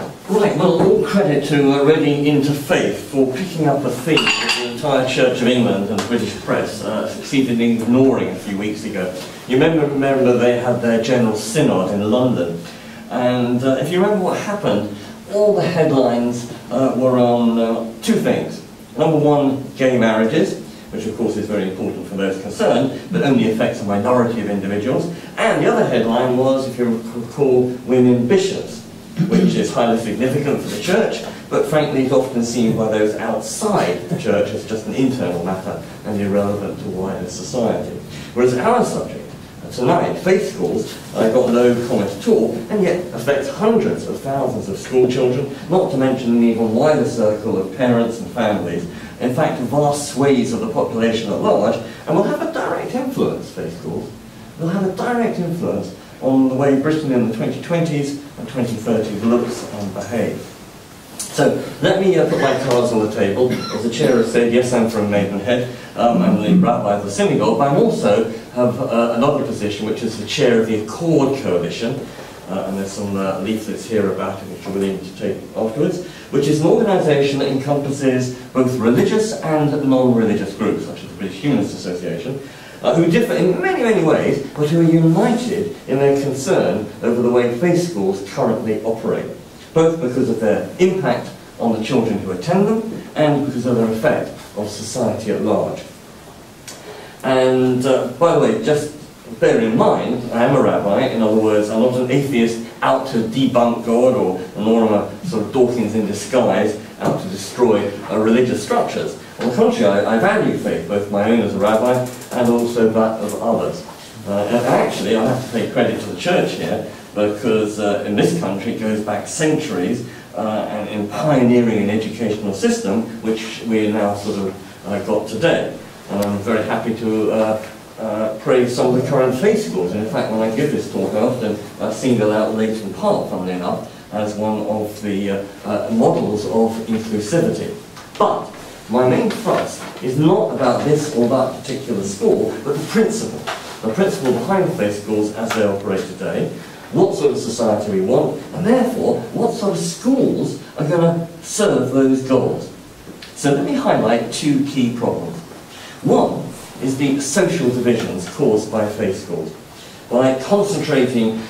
Right, well, all credit to Reading Interfaith for picking up a theme that the entire Church of England and the British press succeeded in ignoring a few weeks ago. You remember they had their General Synod in London, and if you remember what happened, all the headlines were on two things. Number one, gay marriages, which of course is very important for those concerned, but only affects a minority of individuals. And the other headline was, if you recall, women bishops, which is highly significant for the church, but frankly is often seen by those outside the church as just an internal matter and irrelevant to wider society. Whereas our subject tonight, faith schools, got no comment at all, and yet affects hundreds of thousands of school children, not to mention an even wider circle of parents and families, in fact vast swathes of the population at large, and will have a direct influence, faith schools, will have a direct influence on the way Britain in the 2020s and 2030s looks and behaves. So let me put my cards on the table. As the chair has said, yes, I'm from Maidenhead. I'm the rabbi of the synagogue, but I also have another position, which is the chair of the Accord Coalition, and there's some leaflets here about it which you're willing to take afterwards, which is an organisation that encompasses both religious and non-religious groups, such as the British Humanist Association, who differ in many, many ways, but who are united in their concern over the way faith schools currently operate, both because of their impact on the children who attend them and because of their effect on society at large. And by the way, just bear in mind, I am a rabbi. In other words, I'm not an atheist out to debunk God, nor am I sort of Dawkins in disguise out to destroy religious structures. On the contrary, I value faith, both my own as a rabbi and also that of others. And actually, I have to pay credit to the church here, because in this country it goes back centuries and in pioneering an educational system which we now sort of got today. And I'm very happy to praise some of the current faith schools. And in fact, when I give this talk, I often single out Leighton Park, funnily enough, as one of the models of inclusivity. But my main thrust is not about this or that particular school, but the principle behind faith schools as they operate today, what sort of society we want, and therefore what sort of schools are going to serve those goals. So let me highlight two key problems. One is the social divisions caused by faith schools. By concentrating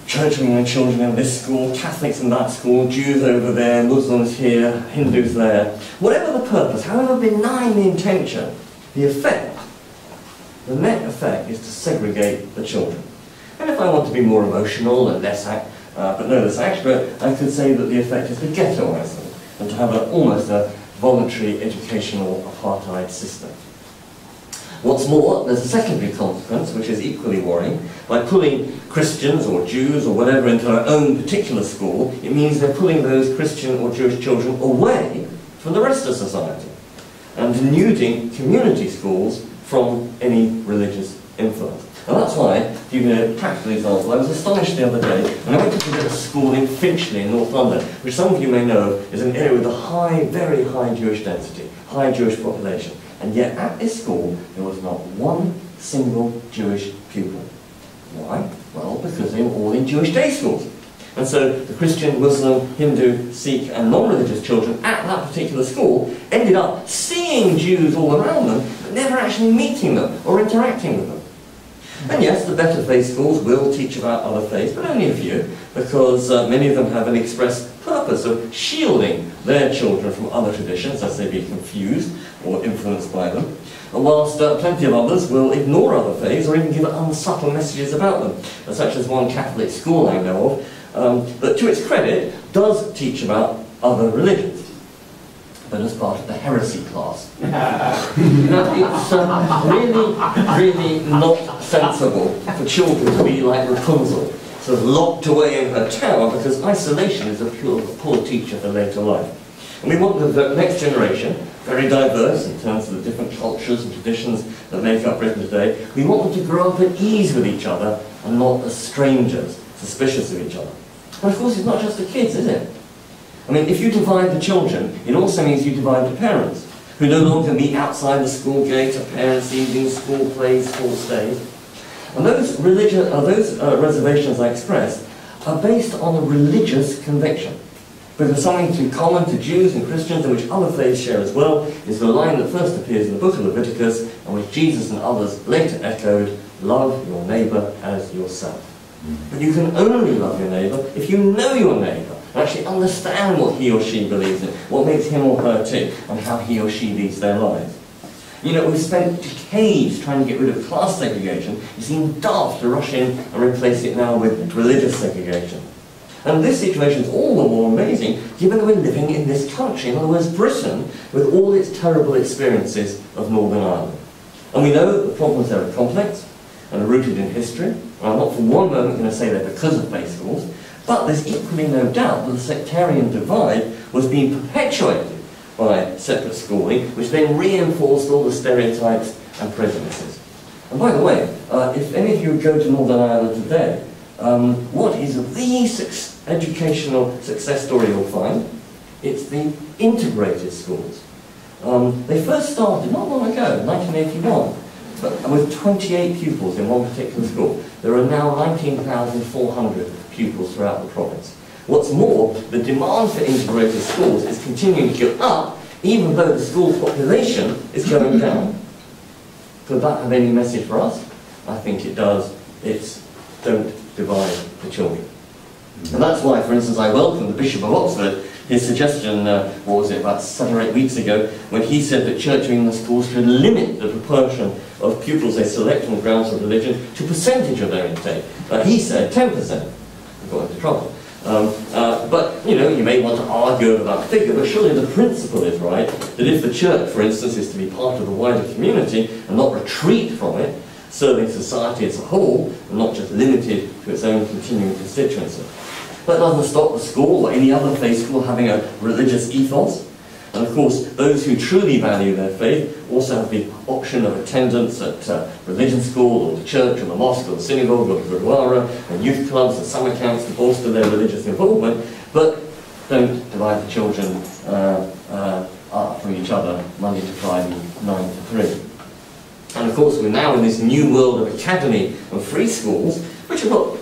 Church of England children in this school, Catholics in that school, Jews over there, Muslims here, Hindus there, whatever the purpose, however benign the intention, the effect, the net effect is to segregate the children. And if I want to be more emotional and less but no less accurate, I could say that the effect is to ghettoise them and to have almost a voluntary educational apartheid system. What's more, there's a secondary consequence which is equally worrying. By pulling Christians or Jews or whatever into their own particular school, it means they're pulling those Christian or Jewish children away from the rest of society and denuding community schools from any religious influence. And that's why, to give you a practical example, I was astonished the other day when I went to visit a school in Finchley in North London, which some of you may know is an area with a high, very high Jewish density, high Jewish population. And yet at this school there was not one single Jewish pupil. Why? Well, because they were all in Jewish day schools. And so the Christian, Muslim, Hindu, Sikh and non-religious children at that particular school ended up seeing Jews all around them, but never actually meeting them or interacting with them. And yes, the better faith schools will teach about other faiths, but only a few, because many of them have an express purpose of shielding their children from other traditions as they be confused or influenced by them, whilst plenty of others will ignore other faiths or even give unsubtle messages about them, such as one Catholic school I know of, that to its credit does teach about other religions, but as part of the heresy class. It's really not sensible for children to be like Rapunzel, sort of locked away in her tower, because isolation is a poor teacher for later life. And we want the next generation, very diverse in terms of the different cultures and traditions that make up Britain today, we want them to grow up at ease with each other and not as strangers, suspicious of each other. And of course it's not just the kids, is it? I mean, if you divide the children, it also means you divide the parents, who no longer meet outside the school gate at parents' evenings, school plays, school stays. And those reservations I expressed are based on a religious conviction. Because something too common to Jews and Christians, and which other faiths share as well, is the line that first appears in the book of Leviticus, and which Jesus and others later echoed, love your neighbour as yourself. But you can only love your neighbour if you know your neighbour, and actually understand what he or she believes in, what makes him or her tick, and how he or she leads their lives. You know, we've spent decades trying to get rid of class segregation. It seems daft to rush in and replace it now with religious segregation. And this situation is all the more amazing given that we're living in this country, in other words Britain, with all its terrible experiences of Northern Ireland. And we know that the problems there are complex and are rooted in history. And I'm not for one moment going to say they're because of faith schools, but there's equally no doubt that the sectarian divide was being perpetuated by separate schooling, which then reinforced all the stereotypes and prejudices. And by the way, if any of you go to Northern Ireland today, what is the educational success story you'll find? It's the integrated schools. They first started not long ago, 1981, but with 28 pupils in one particular school. There are now 19,400 pupils throughout the province. What's more, the demand for integrated schools is continuing to go up, even though the school population is going down. Could that have any message for us? I think it does. It's don't divide the children. And that's why, for instance, I welcome the Bishop of Oxford, his suggestion, what was it, about 7 or 8 weeks ago, when he said that Church of England schools should limit the proportion of pupils they select on grounds of religion to percentage of their intake. He said 10%. We got into trouble. But, you know, you may want to argue about the figure, but surely the principle is right, that if the church, for instance, is to be part of the wider community and not retreat from it, serving society as a whole, and not just limited to its own continuing constituency. That doesn't stop the school or any other faith school having a religious ethos. And of course, those who truly value their faith also have the option of attendance at religion school, or the church, or the mosque, or the synagogue, or the gurdwara, and youth clubs and summer camps to bolster their religious involvement, but don't divide the children up from each other Monday to Friday, 9 to 3. And of course, we're now in this new world of academy and free schools, which have got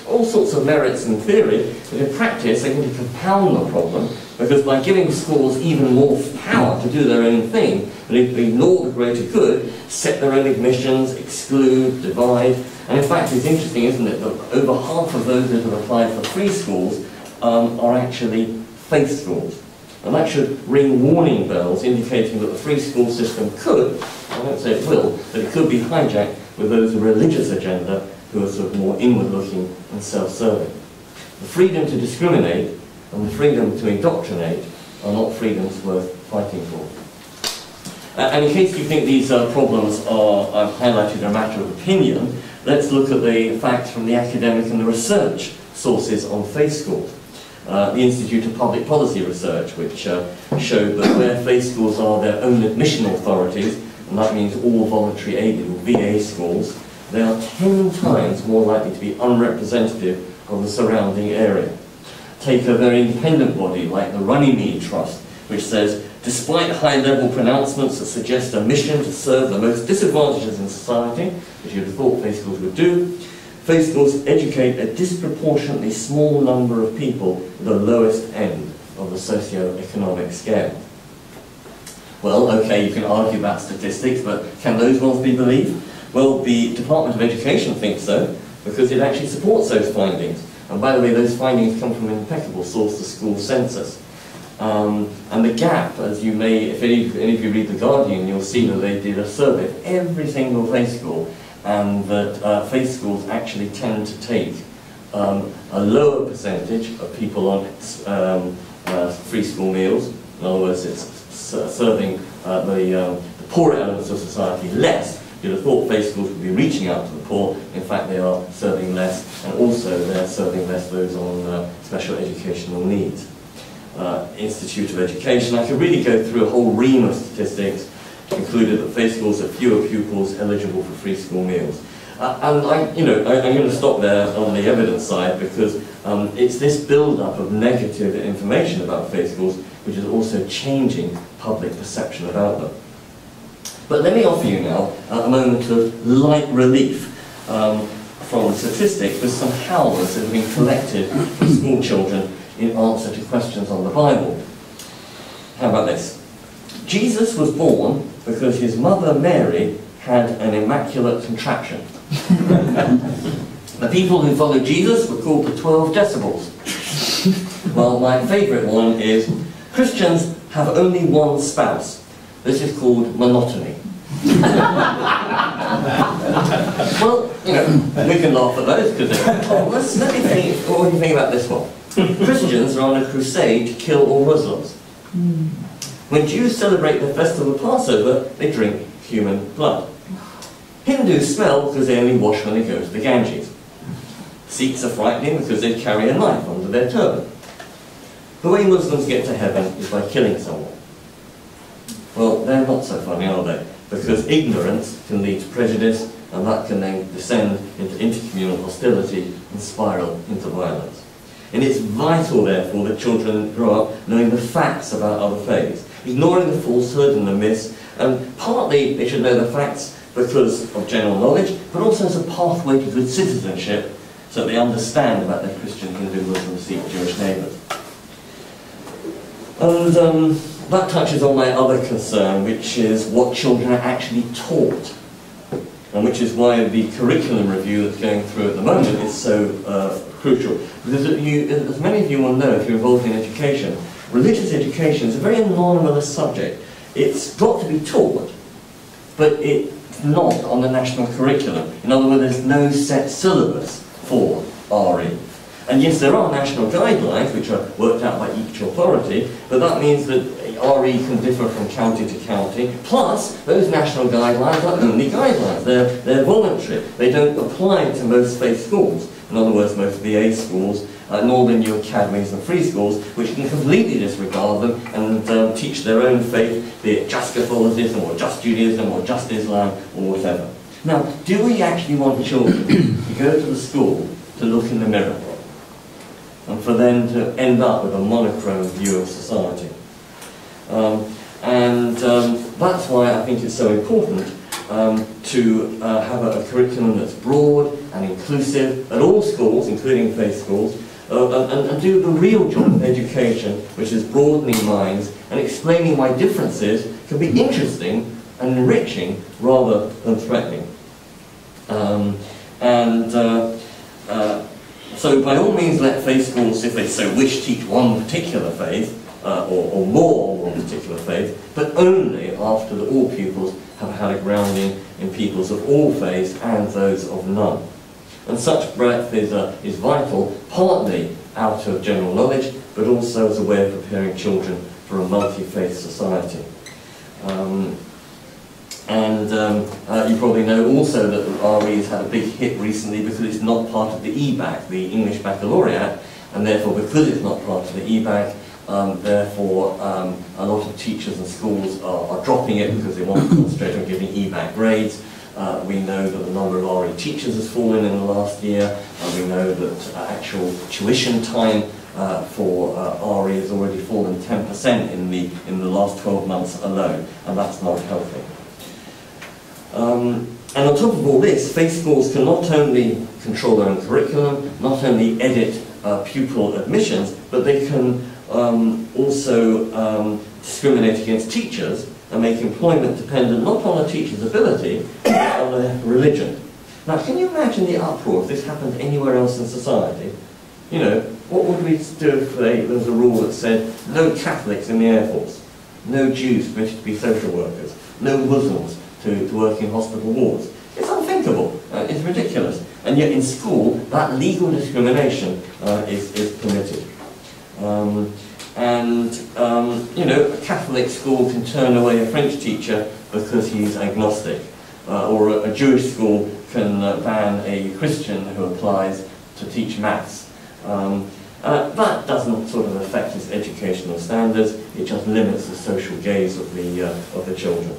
all sorts of merits in theory, but in practice they can compound the problem, because by giving schools even more power to do their own thing, they ignore the greater good, set their own admissions, exclude, divide. And in fact, it's interesting, isn't it, that over half of those that have applied for free schools are actually faith schools. And that should ring warning bells indicating that the free school system could, I won't say it will, but it could be hijacked with those with a religious agenda who are sort of more inward-looking and self-serving. The freedom to discriminate and the freedom to indoctrinate are not freedoms worth fighting for. And in case you think these problems are highlighted a matter of opinion, let's look at the facts from the academic and the research sources on faith schools. The Institute of Public Policy Research, which showed that where faith schools are their own admission authorities, and that means all voluntary aided or VA schools, they are 10 times more likely to be unrepresentative of the surrounding area. Take a very independent body like the Runnymede Trust, which says, despite high-level pronouncements that suggest a mission to serve the most disadvantaged in society, which you'd have thought faith schools would do, faith schools educate a disproportionately small number of people at the lowest end of the socio-economic scale. Well, okay, you can argue about statistics, but can those ones be believed? Well, the Department of Education thinks so, because it actually supports those findings. And by the way, those findings come from an impeccable source, the school census. And the gap, as you may, if any of you read The Guardian, you'll see that they did a survey of every single faith school, and that faith schools actually tend to take a lower percentage of people on free school meals. In other words, it's serving the poorer elements of society less. You'd have thought faith schools would be reaching out to the poor. In fact, they are serving less, and also they're serving less those on special educational needs. Institute of Education, I could really go through a whole ream of statistics, concluded that faith schools have fewer pupils eligible for free school meals. And I'm going to stop there on the evidence side, because it's this build-up of negative information about faith schools which is also changing public perception about them. But let me offer you now a moment of light relief from statistics with some howlers that have been collected from school children in answer to questions on the Bible. How about this? Jesus was born because his mother Mary had an immaculate contraption. The people who followed Jesus were called the 12 decibels. Well, my favourite one is, Christians have only one spouse. This is called monotony. Well, you know, we can laugh at those because they're harmless. Let me think, what do you think about this one? Christians are on a crusade to kill all Muslims. When Jews celebrate the festival of Passover, they drink human blood. Hindus smell because they only wash when they go to the Ganges. Sikhs are frightening because they carry a knife under their turban. The way Muslims get to heaven is by killing someone. Well, they're not so funny, are they? Because ignorance can lead to prejudice, and that can then descend into intercommunal hostility and spiral into violence. And it's vital, therefore, that children grow up knowing the facts about other faiths, ignoring the falsehood and the myths, and partly they should know the facts because of general knowledge, but also as a pathway to good citizenship, so they understand about their Christian, Hindu, Muslim, Sikh, Jewish neighbours. And that touches on my other concern, which is what children are actually taught, and which is why the curriculum review that's going through at the moment is so crucial. Because as many of you will know, if you're involved in education, religious education is a very anomalous subject. It's got to be taught, but it's not on the national curriculum. In other words, there's no set syllabus for RE. And yes, there are national guidelines which are worked out by each authority, but that means that RE can differ from county to county. Plus, those national guidelines are only guidelines. They're voluntary. They don't apply to most faith schools. In other words, most VA schools, nor the new academies and free schools, which can completely disregard them and teach their own faith, be it just Catholicism or just Judaism or just Islam or whatever. Now, do we actually want children to go to the school to look in the mirror and for them to end up with a monochrome view of society? That's why I think it's so important to have a curriculum that's broad and inclusive at all schools, including faith schools, and do the real job of education, which is broadening minds and explaining why differences can be interesting and enriching rather than threatening. So by all means let faith schools, if they so wish, teach one particular faith, or more on one particular faith, but only after all pupils have had a grounding in peoples of all faiths and those of none. And such breadth is vital, partly out of general knowledge, but also as a way of preparing children for a multi-faith society. You probably know also that RE has had a big hit recently because it's not part of the EBAC, the English Baccalaureate, and therefore because it's not part of the EBAC, a lot of teachers and schools are dropping it because they want to concentrate on giving EBAC grades. We know that the number of RE teachers has fallen in the last year, and we know that actual tuition time for RE has already fallen 10% in the last 12 months alone, and that's not healthy. And on top of all this, faith schools can not only control their own curriculum, not only edit pupil admissions, but they can also discriminate against teachers and make employment dependent not on a teacher's ability, but on their religion. Now, can you imagine the uproar if this happened anywhere else in society? You know, what would we do if there was a rule that said no Catholics in the Air Force, no Jews permitted to be social workers, no Muslims to work in hospital wards? It's unthinkable. It's ridiculous. And yet in school, that legal discrimination is permitted. You know, a Catholic school can turn away a French teacher because he's agnostic. Or a Jewish school can ban a Christian who applies to teach maths. That doesn't sort of affect his educational standards, it just limits the social gaze of the children.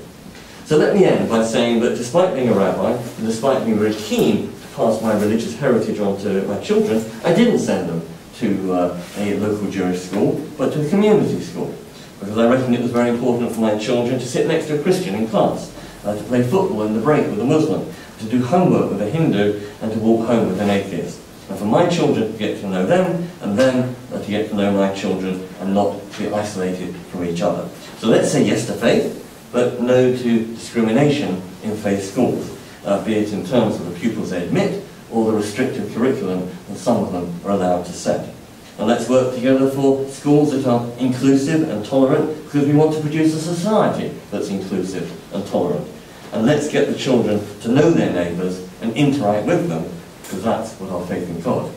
So let me end by saying that despite being a rabbi, and despite being very keen to pass my religious heritage on to my children, I didn't send them to a local Jewish school, but to a community school, because I reckoned it was very important for my children to sit next to a Christian in class, to play football in the break with a Muslim, to do homework with a Hindu and to walk home with an atheist. And for my children to get to know them, and them to get to know my children, and not be isolated from each other. So let's say yes to faith, but no to discrimination in faith schools, be it in terms of the pupils they admit, or the restrictive curriculum that some of them are allowed to set. And let's work together for schools that are inclusive and tolerant, because we want to produce a society that's inclusive and tolerant. And let's get the children to know their neighbours and interact with them, because that's what our faith in God